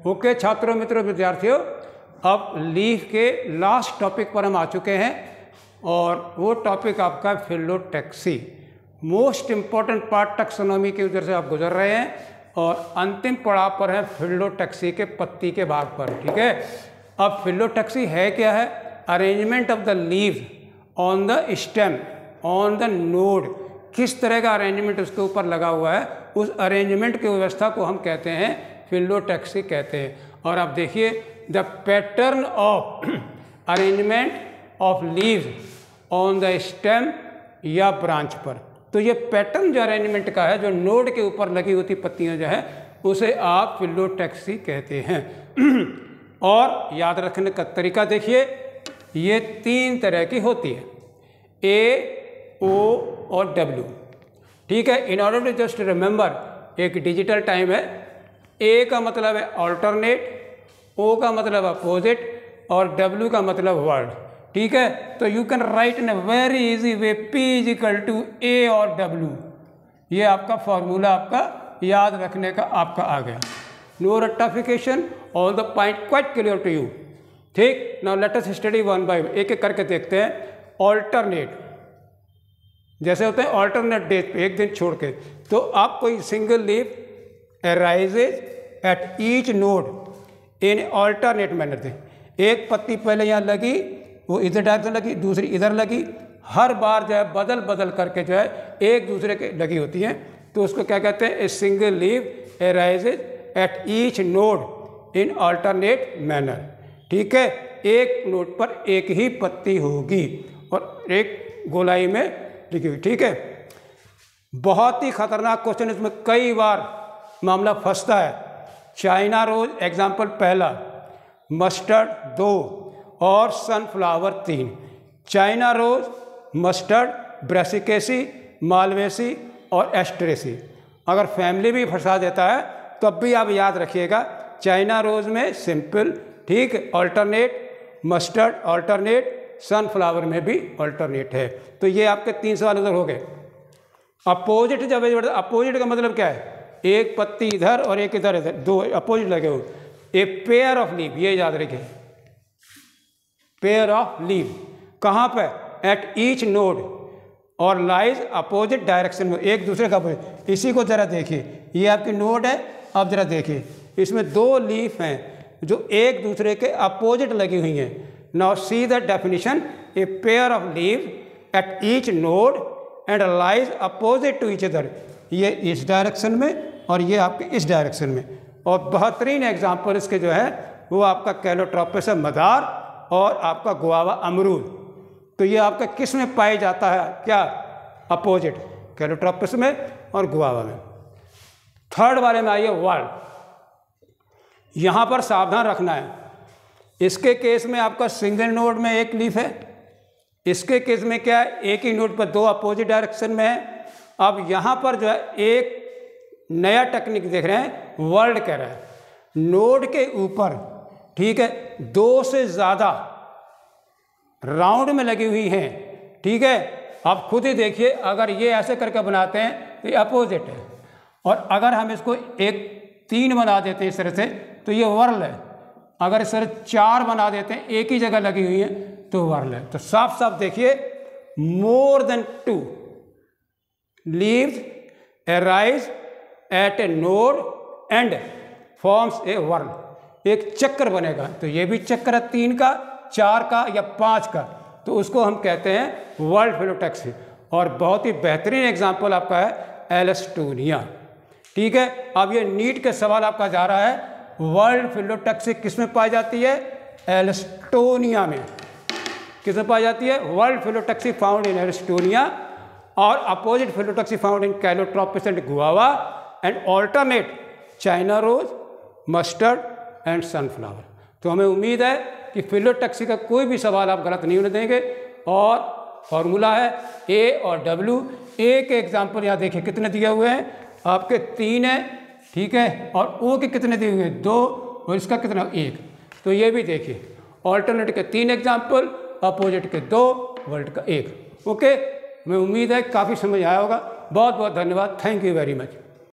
Okay छात्रों, मित्रों, विद्यार्थियों, अब लीफ के लास्ट टॉपिक पर हम आ चुके हैं और वो टॉपिक आपका phyllotaxy. Most important part taxonomy के उधर से आप गुजर रहे हैं और अंतिम पड़ाव पर है फिलोटैक्सी के पत्ती के भाग पर। ठीक है, अब फिलोटैक्सी है क्या है? Arrangement of the leaves on the stem on the node. किस तरह का अरेंजमेंट उसके ऊपर लगा हुआ है, उस अरेंजमेंट की व्यवस्था को हम कहते हैं फिलोटैक्सी कहते हैं। और आप देखिए, the pattern of arrangement of leaves on the stem या ब्रांच पर। तो ये पैटर्न जो अरेंजमेंट का है, जो नोड के ऊपर लगी होती पत्तियां जो है, उसे आप फिलोटैक्सी कहते हैं। और याद रखने का तरीका देखिए, ये 3 तरह की होती है, ए, ओ और डब्ल्यू। ठीक है, in order to just remember, एक डिजिटल टाइम है। ए का मतलब है ऑल्टरनेट, ओ का मतलब अपोजिट और डब्ल्यू का मतलब वर्ड। ठीक है, तो you can write in a very easy way P = A और W। ये आपका फॉर्मूला आपका याद रखने का आपका आ गया। नो रट्टाफिकेशन, all the point quite clear to you. ठीक, now let us study one by one, एक एक करके देखते हैं। ऑल्टरनेट जैसे होते हैं ऑल्टरनेट डेज पे, एक दिन छोड़ के, तो आप कोई single leaf arises eight each node in alternate manner थे। एक पत्ती पहले यहाँ लगी, वो इधर डायरेक्शन लगी, दूसरी इधर लगी, हर बार जो है बदल बदल करके जो है एक दूसरे के लगी होती हैं, तो उसको क्या कहते हैं? A single leaf arises eight each node in alternate manner. ठीक है, एक नोड पर एक ही पत्ती होगी और एक गोलाई में लिखी हुई। ठीक है, बहुत ही खतरनाक क्वेश्चन, इसमें कई बार मामला फंसता है। चाइना रोज एग्जाम्पल पहला, मस्टर्ड 2 और sunflower 3। China rose, mustard, Brassicaceae, Malvaceae और एस्ट्रेसी। अगर फैमिली भी फंसा देता है तब भी आप याद रखिएगा, चाइना रोज में सिंपल, ठीक, ऑल्टरनेट, मस्टर्ड ऑल्टरनेट, सनफ्लावर में भी ऑल्टरनेट है। तो ये आपके 3 सवाल उधर हो गए। अपोजिट, जब अपोजिट का मतलब क्या है? एक पत्ती इधर और एक इधर, इधर 2 अपोजिट लगे हुए। ए पेयर ऑफ लीव, ये याद रखिए, पेयर ऑफ लीव कहाँ पर? एट ईच नोड और लाइज अपोजिट डायरेक्शन में, एक दूसरे का अपोजिट। इसी को जरा देखिए, ये आपकी नोड है, आप जरा देखिए, इसमें 2 लीफ हैं जो एक दूसरे के अपोजिट लगी हुई हैं। Now see the definition, a pair of leave at each node and lies opposite to each other. ये इस डायरेक्शन में और ये आपके इस डायरेक्शन में। और बेहतरीन एग्जाम्पल इसके जो है वो आपका कैलोट्रोपिस मदार और आपका गुआवा अमरूद। तो ये आपका किस में पाया जाता है? क्या? अपोजिट, कैलोट्रोपिस में और गुआवा में। थर्ड वाले में आइए, वर्ल्ड। यहाँ पर सावधान रखना है, इसके केस में आपका सिंगल नोड में एक लीफ है, इसके केस में क्या है? एक ही नोड पर 2 अपोजिट डायरेक्शन में है। अब यहाँ पर जो है एक नया टेक्निक देख रहे हैं, वर्ल्ड कह रहा है, नोड के ऊपर, ठीक है, 2 से ज़्यादा राउंड में लगी हुई हैं। ठीक है, आप खुद ही देखिए, अगर ये ऐसे करके बनाते हैं तो ये अपोजिट है, और अगर हम इसको 3 बना देते हैं इस तरह से तो ये वर्ल है। अगर इस तरह 4 बना देते हैं, एक ही जगह लगी हुई है, तो वर्ल है। तो साफ साफ देखिए, more than 2 leaves arise at a node and forms a whorl. एक चक्र बनेगा, तो ये भी चक्र है 3 का, 4 का या 5 का, तो उसको हम कहते हैं वर्ल्ड फिलोटैक्सी। और बहुत ही बेहतरीन एग्जाम्पल आपका है एलस्टोनिया। ठीक है, अब ये नीट के सवाल आपका जा रहा है, वर्ल्ड फिलोटैक्सी किस में पाई जाती है? एलस्टोनिया में। किस में पाई जाती है? Whorl phyllotaxy found in Alstonia, और opposite phyllotaxy found in Calotropis and guava, and alternate China rose, mustard and sunflower. तो हमें उम्मीद है कि फिलोटैक्सी का कोई भी सवाल आप गलत नहीं होने देंगे। और फॉर्मूला है ए और डब्ल्यू। ए के एग्जाम्पल यहाँ देखिए कितने दिए हुए हैं, आपके 3 है, ठीक है, और ओ के कितने दिए हुए हैं? 2, और इसका कितना? 1। तो ये भी देखिए, ऑल्टरनेट के 3 एग्जाम्पल, अपोजिट के 2, वर्ल्ड का 1। ओके, हमें उम्मीद है काफ़ी समझ आया होगा। बहुत बहुत धन्यवाद, थैंक यू वेरी मच।